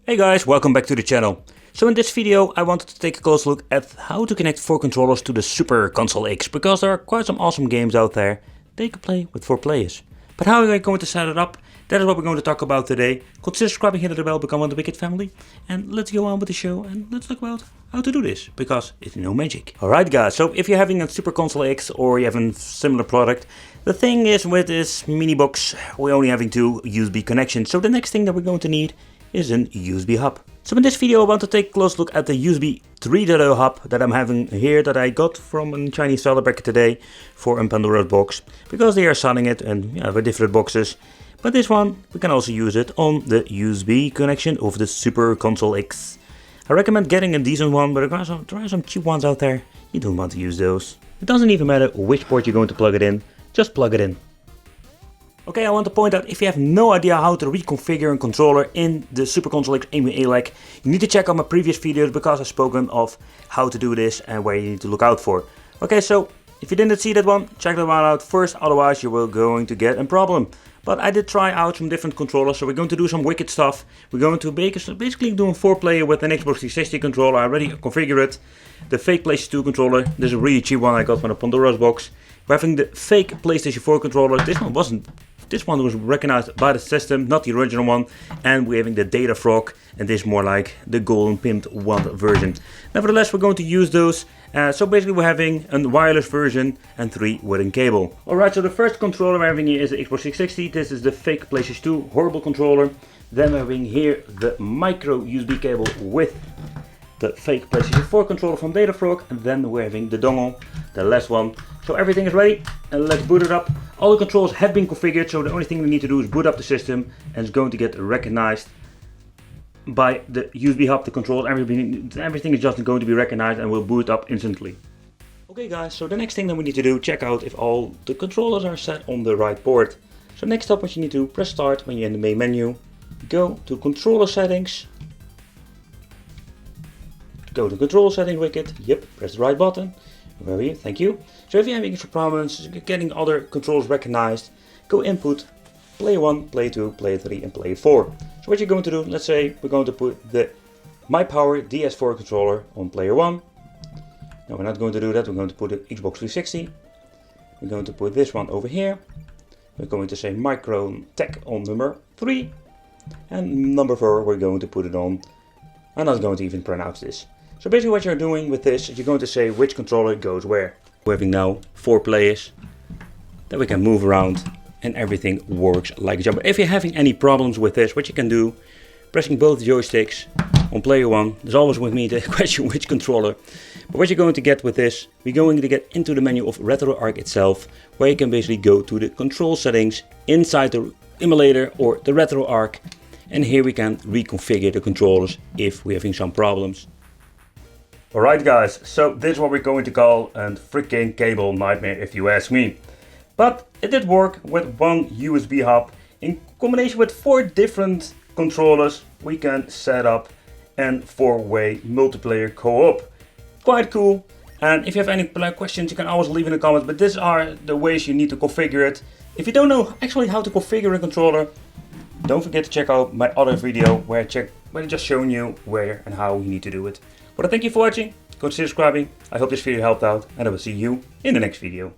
Hey guys, welcome back to the channel. So in this video I wanted to take a close look at how to connect 4 controllers to the Super Console X, because there are quite some awesome games out there that you can play with 4 players. But how are we going to set it up? That is what we're going to talk about today. Consider subscribing, hit the bell, become one of the Wicked family, and let's go on with the show and let's talk about how to do this, because it's no magic. Alright guys, so if you're having a Super Console X or you have a similar product, the thing is with this mini box we're only having 2 USB connections, so the next thing that we're going to need is an USB hub. So in this video I want to take a close look at the USB 3.0 hub that I'm having here, that I got from a Chinese seller back today for a Pandora's box, because they are selling it and with different boxes. But this one we can also use it on the USB connection of the Super Console X. I recommend getting a decent one, but there are some cheap ones out there. You don't want to use those. It doesn't even matter which port you're going to plug it in, just plug it in. Okay, I want to point out, if you have no idea how to reconfigure a controller in the Super Console X EmuElec, you need to check out my previous videos, because I've spoken of how to do this and where you need to look out for. Okay, so if you didn't see that one, check that one out first, otherwise you will going to get a problem. But I did try out some different controllers, so we're going to do some wicked stuff. We're going to basically do a 4-player with an Xbox 360 controller. I already configured it. The fake PlayStation 2 controller, this is a really cheap one I got from the Pandora's box. We're having the fake PlayStation 4 controller. This one was recognized by the system, not the original one. And we're having the Data Frog, and this is more like the golden pimped 1 version. Nevertheless, we're going to use those. So basically we're having a wireless version and 3 with a cable. Alright, so the first controller we're having here is the Xbox 360. This is the fake PlayStation 2 horrible controller. Then we're having here the micro USB cable with the fake PlayStation 4 controller from Data Frog. And then we're having the dongle, the last one. So everything is ready, and let's boot it up. All the controls have been configured, so the only thing we need to do is boot up the system, and it's going to get recognized by the USB hub, the controls, everything is just going to be recognized and will boot up instantly. Okay guys, so the next thing that we need to do, check out if all the controllers are set on the right port. So next up, what you need to do, press start when you're in the main menu, go to controller settings, go to control settings, Wicked, yep, press the right button. Where are you? Thank you. So if you're having some problems getting other controls recognized, go input, player 1, player 2, player 3 and player 4. So what you're going to do, let's say we're going to put the MyPower DS4 controller on player 1. No, we're not going to do that, we're going to put the Xbox 360. We're going to put this one over here. We're going to say Micro Tech on number 3. And number 4 we're going to put it on. I'm not going to even pronounce this. So basically what you're doing with this is you're going to say which controller goes where. We're having now 4 players that we can move around and everything works like a jumper. If you're having any problems with this, what you can do, pressing both joysticks on player 1, there's always with me the question which controller. But what you're going to get with this, we're going to get into the menu of RetroArch itself, where you can basically go to the control settings inside the emulator or the RetroArch. And here we can reconfigure the controllers if we're having some problems. Alright guys, so this is what we're going to call a freaking cable nightmare if you ask me. But it did work with one USB hub. In combination with 4 different controllers, we can set up a 4-way multiplayer co-op. Quite cool. And if you have any questions, you can always leave in the comments, but these are the ways you need to configure it. If you don't know actually how to configure a controller, don't forget to check out my other video where I just shown you where and how you need to do it. But I thank you for watching, consider subscribing, I hope this video helped out, and I will see you in the next video.